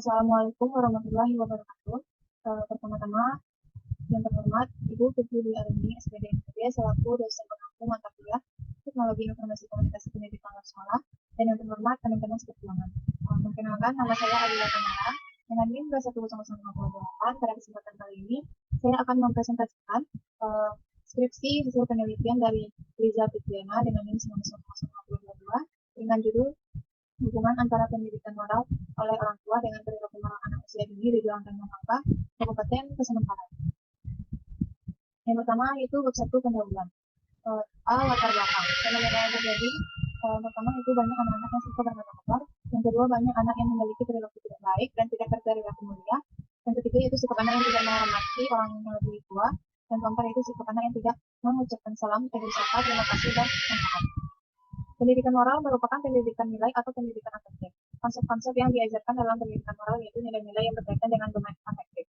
Assalamualaikum warahmatullahi wabarakatuh. Pertama-tama, yang terhormat Ibu Fitri Dwi Arini, SPD NPB, selaku dosen pengampu mata kuliah Teknologi Informasi Komunikasi Pendidikan Sekolah, dan yang terhormat teman-teman seperjuangan. Perkenalkan, nama saya Adila Kamara, dengan NIM 21008. Pada kesempatan kali ini, saya akan mempresentasikan skripsi hasil penelitian dari Liza Fitriana dengan NIM 90022 dengan judul hubungan antara pendidikan moral oleh orang tua dengan perilaku moral anak usia dini di Jalan Tanjung Mangka, Kabupaten Pasaman Barat. Yang pertama itu bab 1 pendahuluan. Latar belakang. Fenomena yang terjadi pertama itu banyak anak-anak yang suka berkata kotor. Yang kedua, banyak anak yang memiliki perilaku tidak baik dan tidak berperilaku mulia. Yang ketiga itu sikap anak yang tidak menghormati orang yang lebih tua. Dan keempat itu sikap anak yang tidak mengucapkan salam, tegur sapa, terima kasih, dan manfaat. Pendidikan moral merupakan pendidikan nilai atau pendidikan afektif. Konsep-konsep yang diajarkan dalam pendidikan moral yaitu nilai-nilai yang berkaitan dengan domain afektif.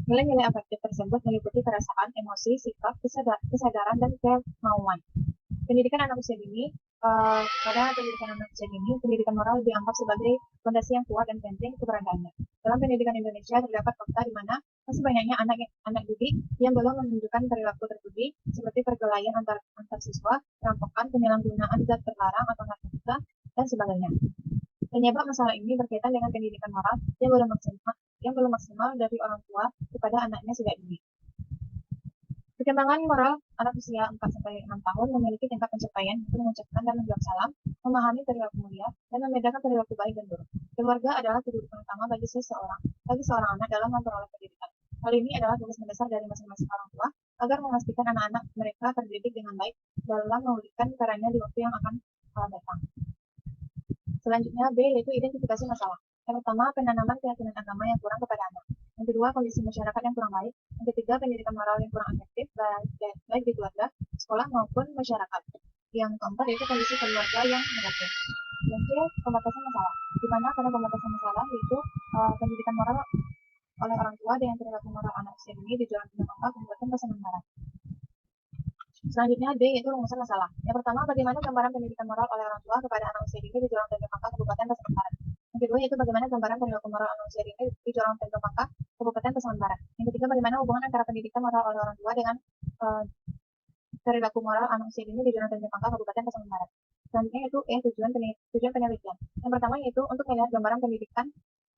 Nilai-nilai afektif tersebut meliputi perasaan, emosi, sikap, kesadaran, dan kemauan. Pendidikan anak usia dini, pada pendidikan anak usia dini, pendidikan moral dianggap sebagai fondasi yang kuat dan penting keberadaannya. Dalam pendidikan Indonesia terdapat fakta di mana masih banyaknya anak didik yang belum menunjukkan perilaku terpuji seperti perkelahian antar siswa, perampokan, penyalahgunaan zat terlarang atau narkotika, dan sebagainya. Penyebab masalah ini berkaitan dengan pendidikan moral yang belum maksimal dari orang tua kepada anaknya sejak dini. Perkembangan moral anak usia 4-6 tahun memiliki tingkat pencapaian untuk mengucapkan dan menjawab salam, memahami perilaku mulia, dan membedakan perilaku baik dan buruk. Keluarga adalah kedudukan utama bagi seorang anak dalam memperoleh pendidikan. Hal ini adalah tugas mendasar dari masing-masing orang tua agar memastikan anak-anak mereka terdidik dengan baik dalam mewujudkan perannya di waktu yang akan datang. Selanjutnya B yaitu identifikasi masalah. Yang pertama, penanaman keyakinan agama yang kurang kepada anak. Yang kedua, kondisi masyarakat yang kurang baik. Yang ketiga, pendidikan moral yang kurang efektif baik di keluarga, sekolah maupun masyarakat. Yang keempat yaitu kondisi keluarga yang negatif. Yang ketiga, pembatasan masalah. Di mana pada pembatasan masalah yaitu pendidikan moral oleh orang tua dengan perilaku moral anak usia dini di Jalan Tanjung Mangka, Kabupaten Pasaman Barat. Selanjutnya D yaitu rumusan masalah. Yang pertama, bagaimana gambaran pendidikan moral oleh orang tua kepada anak usia dini di Jalan Tanjung Mangka, Kabupaten Pasaman Barat. Yang kedua yaitu bagaimana gambaran perilaku moral anak usia dini di Jalan Tanjung Mangka, Kabupaten Pasaman Barat. Yang ketiga, bagaimana hubungan antara pendidikan moral oleh orang tua dengan perilaku moral anak usia dini di Jalan Tanjung Mangka, Kabupaten Pasaman Barat. Selanjutnya itu tujuan penelitian. Yang pertama yaitu untuk melihat gambaran pendidikan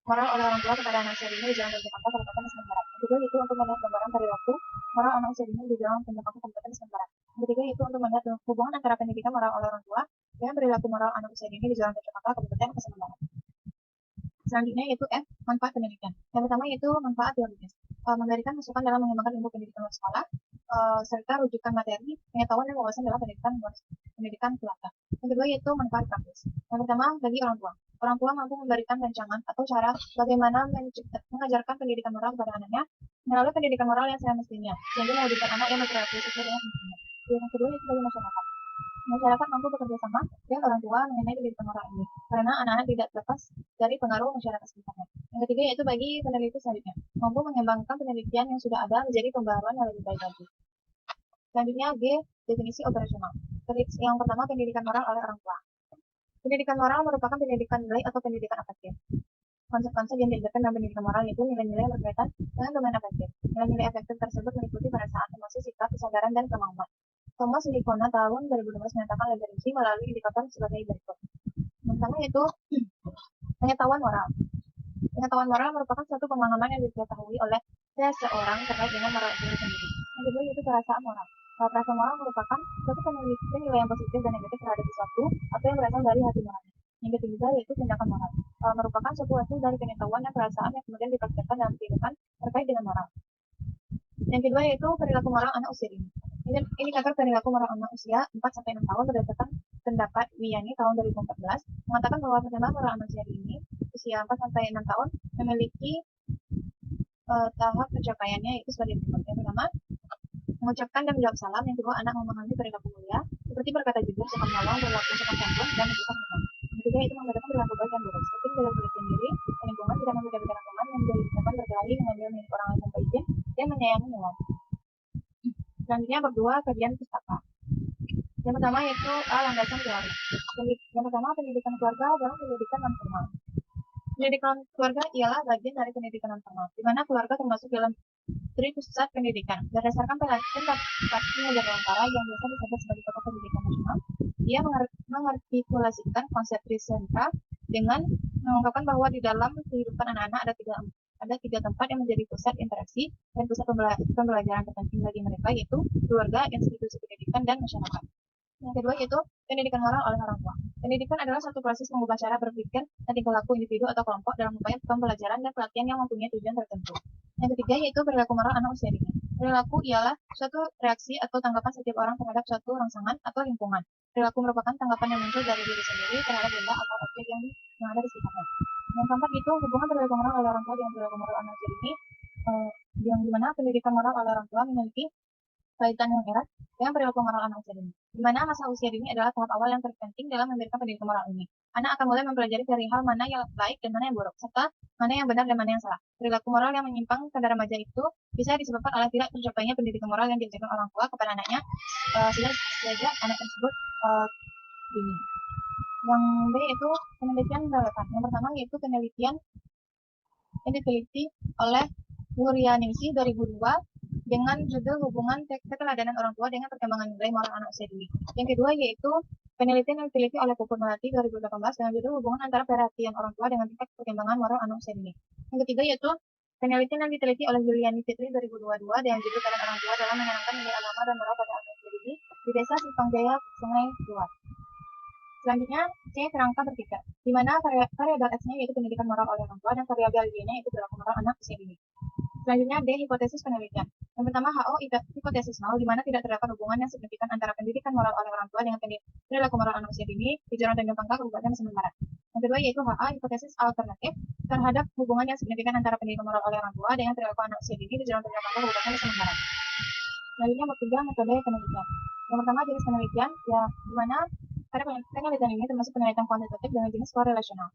moral oleh orang tua kepada anak usia dini di Jalan Tanjung Mangka, Kabupaten Pasaman Barat. Yang kedua itu untuk melihat gambaran perilaku moral anak usia dini di Jalan Tanjung Mangka, Kabupaten Pasaman Barat. Yang ketiga itu untuk melihat hubungan antara pendidikan moral oleh orang tua dengan perilaku moral anak usia dini di Jalan Tanjung Mangka, Kabupaten Pasaman Barat. Selanjutnya yaitu F, manfaat pendidikan. Yang pertama yaitu manfaat teoritis. Memberikan masukan dalam mengembangkan ilmu pendidikan luar sekolah, serta rujukan materi, pengetahuan dan wawasan dalam pendidikan keluarga. Yang kedua yaitu manfaat praktis. Yang pertama bagi orang tua. Orang tua mampu memberikan rancangan atau cara bagaimana mengajarkan pendidikan moral kepada anaknya melalui pendidikan moral yang semestinya, sehingga mewujudkan anak yang berperilaku sesuai dengan semestinya. Yang kedua yaitu bagi masyarakat. Masyarakat mampu bekerja sama dengan orang tua mengenai pendidikan moral ini, karena anak-anak tidak lepas dari pengaruh masyarakat sekitarnya. Yang ketiga yaitu bagi peneliti selanjutnya, mampu mengembangkan penelitian yang sudah ada menjadi pembaharuan yang lebih baik lagi. Selanjutnya G, definisi operasional. Yang pertama, pendidikan moral oleh orang tua. Pendidikan moral merupakan pendidikan nilai atau pendidikan afektif. Konsep-konsep yang diajarkan dalam pendidikan moral itu nilai-nilai yang berkaitan dengan domain afektif. Nilai-nilai afektif tersebut meliputi perasaan, emosi, sikap, kesadaran, dan kemauan. Thomas Likona tahun 2012 menyatakan lebih rinci melalui indikator sebagai berikut. Yang pertama yaitu pengetahuan moral. Pengetahuan moral merupakan suatu pemahaman yang diketahui oleh seseorang terkait dengan moral itu sendiri. Yang kedua yaitu perasaan moral. Perasaan moral merupakan suatu penelitian nilai yang positif dan negatif terhadap sesuatu atau yang berasal dari hati nurani. Yang ketiga yaitu tindakan moral. Merupakan suatu hasil dari pengetahuan dan perasaan yang kemudian dipraktikkan dalam kehidupan terkait dengan moral. Yang kedua yaitu perilaku moral anak usia dini. Indikator perilaku moral anak usia 4-6 tahun berdasarkan pendapat Wiyani tahun 2014 mengatakan bahwa perkembangan moral anak usia dini usia 4-6 tahun memiliki tahap pencapaiannya yaitu sebagai berikut. Yang pertama, mengucapkan dan menjawab salam. Yang kedua, anak memahami perilaku mulia seperti berkata jujur, sopan menolong, berlaku sopan santun, dan menunjukkan hormat. Yang ketiga itu membedakan perilaku baik dan buruk seperti dalam berlaku diri, lingkungan, tidak membeda-bedakan teman, menjadikan berkelahi, mengambil milik orang lain tanpa izin, dan menyayangi hewan. Selanjutnya berdua kajian pustaka. Yang pertama yaitu landasan teori. Yang pertama pendidikan keluarga dalam pendidikan non formal. Pendidikan keluarga ialah bagian dari pendidikan non formal, di mana keluarga termasuk dalam dari pusat pendidikan. Berdasarkan penelitian Bakti Wawancara yang biasa disebut sebagai tokoh pendidikan nasional, ia mengartikulasikan konsep trisentra dengan mengungkapkan bahwa di dalam kehidupan anak-anak ada tiga tempat yang menjadi pusat interaksi dan pusat pembelajaran terpenting bagi mereka, yaitu keluarga, institusi pendidikan, dan masyarakat. Yang kedua yaitu pendidikan moral oleh orang tua. Pendidikan adalah satu proses mengubah cara berpikir dan tingkah laku individu atau kelompok dalam upaya pembelajaran dan pelatihan yang mempunyai tujuan tertentu. Yang ketiga yaitu perilaku moral anak usia dini. Perilaku ialah suatu reaksi atau tanggapan setiap orang terhadap suatu rangsangan atau lingkungan. Perilaku merupakan tanggapan yang muncul dari diri sendiri terhadap benda atau objek yang ada di sekitarnya. Yang keempat itu hubungan perilaku moral oleh orang tua dengan perilaku moral anak usia dini, yang dimana pendidikan moral oleh orang tua memiliki kaitan yang erat dengan perilaku moral anak usia dini, di mana masa usia dini adalah tahap awal yang terpenting dalam memberikan pendidikan moral ini. Anak akan mulai mempelajari perihal mana yang baik dan mana yang buruk, serta mana yang benar dan mana yang salah. Perilaku moral yang menyimpang pada remaja itu bisa disebabkan oleh tidak tercapainya pendidikan moral yang diajarkan orang tua kepada anaknya sejak anak tersebut dini. Yang B itu penelitian relevan. Yang pertama yaitu penelitian yang diteliti oleh Nurianingsih 2002 dengan judul hubungan keteladanan orang tua dengan perkembangan nilai moral anak usia dini. Yang kedua yaitu penelitian yang diteliti oleh Puput Melati 2018 dengan judul hubungan antara perhatian orang tua dengan tingkat perkembangan moral anak usia dini. Yang ketiga yaitu penelitian yang diteliti oleh Yuliani Fitri 2022 dengan judul peran orang tua dalam menanamkan nilai agama dan moral pada anak usia dini di desa Simpang Jaya, Sungai Luar. Selanjutnya, C. Kerangka berpikir, di mana variabel X-nya yaitu pendidikan moral oleh orang tua dan variabel Y-nya yaitu perilaku moral anak usia dini. Selanjutnya, D. Hipotesis penelitian. Yang pertama, HO hipotesis 0, di mana tidak terdapat hubungan yang signifikan antara pendidikan moral oleh orang tua dengan perilaku moral anak usia dini di Joran Tanjung Pangkal, Kabupaten Semarang Barat. Yang kedua yaitu HA hipotesis alternatif terhadap hubungan yang signifikan antara pendidikan moral oleh orang tua dengan perilaku anak usia dini di Joran Tanjung Pangkal, Kabupaten Semarang Barat. Selanjutnya, ketiga, metode penelitian. Yang pertama, jenis penelitian, ya, di mana pada penelitian ini termasuk penelitian kuantitatif dengan jenis korelasional.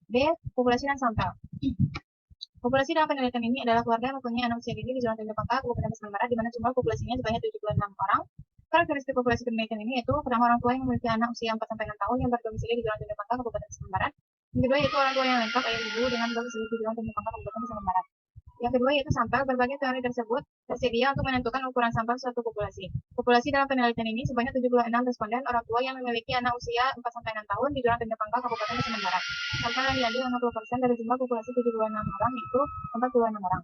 B. Populasi dan sampel. Populasi dalam penelitian ini adalah keluarga yang mempunyai anak usia dini di Joran Tanjung Pangkal, Kabupaten Semarang Barat, di mana jumlah populasinya sebanyak 76 orang. Karakteristik populasi penelitian ini yaitu pertama orang tua yang memiliki anak usia 4-6 tahun yang berdomisili di Joran Tanjung Pangkal, Kabupaten Semarang Barat. Yang kedua yaitu orang tua yang lengkap, ayah ibu dengan domisili di Joran Tanjung Pangkal, Kabupaten Semarang Barat. Yang kedua yaitu sampel. Berbagai teori tersebut tersedia untuk menentukan ukuran sampel suatu populasi. Populasi dalam penelitian ini sebanyak 76 responden orang tua yang memiliki anak usia 4-6 tahun di Joran Tanjung Pangkal, Kabupaten Semarang Barat. Sampel yang diambil 60% dari jumlah populasi 76 orang, yaitu 46 orang.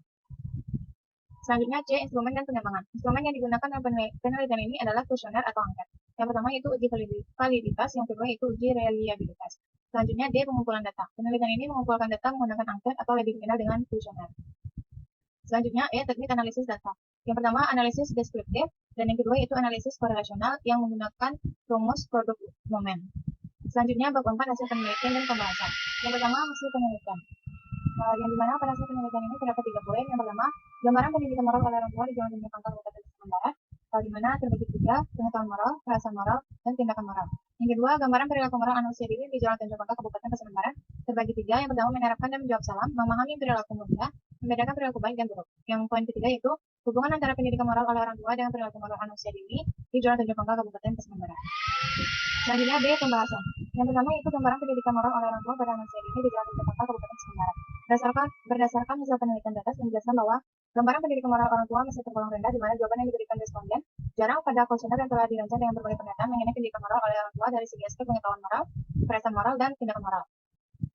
Selanjutnya C. Instrumen dan pengembangan. Instrumen yang digunakan dalam penelitian ini adalah kuesioner atau angket. Yang pertama yaitu uji validitas, yang kedua yaitu uji reliabilitas. Selanjutnya D. Pengumpulan data. Penelitian ini mengumpulkan data menggunakan angket atau lebih dikenal dengan kuesioner. Selanjutnya, teknik analisis data. Yang pertama, analisis deskriptif, dan yang kedua yaitu analisis korelasional yang menggunakan rumus produk momen. Selanjutnya, bab 4 hasil penelitian dan pembahasan. Yang pertama, hasil penelitian. Yang dimana pada hasil penelitian ini terdapat 3 poin. Yang pertama, gambaran pendidikan moral oleh orang tua di Joran Tanjung Pangkal, Kabupaten Semarang Barat, di mana terbagi 3, pengetahuan moral, perasaan moral, dan tindakan moral. Yang kedua, gambaran perilaku moral anak usia dini di Joran Tanjung Pangkal, Kabupaten Semarang Barat, terbagi 3. Yang pertama, menerapkan dan menjawab salam, memahami perilaku mulia, membedakan perilaku baik dan buruk. Yang poin ketiga yaitu hubungan antara pendidikan moral oleh orang tua dengan perilaku moral anak usia dini di Joran Tanjung Pangkal, Kabupaten Semarang Barat. Selanjutnya B. Pembahasan. Yang pertama itu gambaran pendidikan moral oleh orang tua pada anak usia dini di Joran Tanjung Pangkal, Kabupaten Semarang Barat. Berdasarkan hasil penelitian data yang menjelaskan bahwa gambaran pendidikan moral orang tua masih tergolong rendah, di mana jawaban yang diberikan responden jarang pada kuesioner yang telah dirancang dengan berbagai pernyataan mengenai pendidikan moral oleh orang tua dari segi aspek pengetahuan moral, perasaan moral, dan tindakan moral.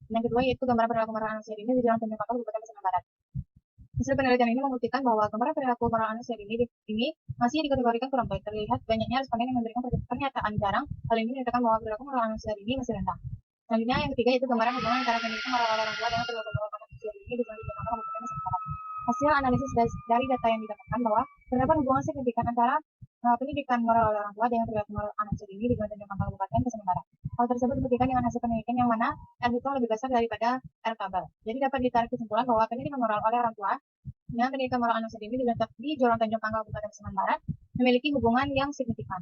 Yang kedua yaitu gambaran perilaku moral anak usia dini di Joran Tanjung Pangkal, Kabupaten Semarang Barat. Hasil penelitian ini membuktikan bahwa gambaran perilaku moral anak usia dini masih dikategorikan kurang baik. Terlihat banyaknya responden yang memberikan pernyataan jarang. Hal ini menunjukkan bahwa perilaku moral anak usia dini masih rendah. Selanjutnya yang ketiga yaitu gambaran hubungan antara pendidikan moral orang tua dengan perilaku moral anak usia dini di Joran Tanjung Pangkal, Kabupaten Semarang Barat. Hasil analisis dari data yang didapatkan bahwa terdapat hubungan signifikan antara pendidikan moral oleh orang tua dengan perilaku moral anak usia dini di Joran Tanjung Pangkal, Kabupaten Semarang Barat. Hal tersebut dibuktikan dengan hasil penelitian yang mana R hitung lebih besar daripada R kabel. Jadi dapat ditarik kesimpulan bahwa pendidikan moral oleh orang tua dengan pendidikan moral anak usia dini di Joran Tanjung Pangkal, Kabupaten Semarang Barat memiliki hubungan yang signifikan.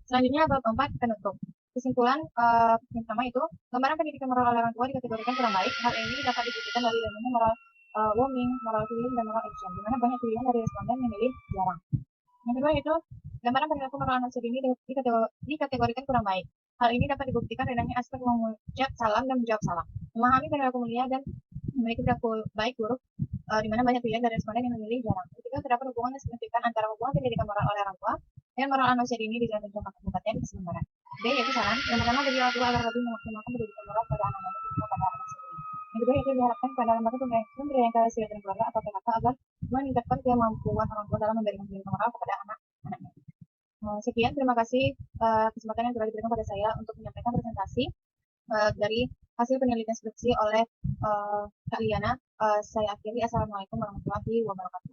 Selanjutnya bab 4 penutup. Kesimpulan yang pertama itu gambaran pendidikan moral oleh orang tua dikategorikan kurang baik. Hal ini dapat dibuktikan dari ilmu moral warming, moral healing, dan moral action, di mana banyak pilihan dari responden memilih jarang. Yang kedua itu gambaran perilaku moral anak usia dini dikategorikan kurang baik. Hal ini dapat dibuktikan rendahnya aspek mengucap salam dan menjawab salam. Memahami perilaku mulia dan memiliki perilaku baik buruk, di mana banyak pilihan dari responden yang memilih jarang. Ketika terdapat hubungan yang signifikan antara hubungan pendidikan moral oleh orang tua dan moral anusia dini di dalam bentuk kabupaten keseimbangan. B. Yaitu saran. Yang pertama, bagi orang tua agar lebih memaksimalkan pendidikan moral pada anak-anak terutama pada anak usia dini. Yang kedua, yaitu diharapkan pada lembaga pemberdayaan kasih dan keluarga atau PKK agar meningkatkan kemampuan orang tua dalam memberikan pendidikan moral kepada anak-anaknya. Sekian, terima kasih kesempatan yang telah diberikan pada saya untuk menyampaikan presentasi dari hasil penelitian skripsi oleh Kak Liana. Saya akhiri. Assalamualaikum warahmatullahi wabarakatuh.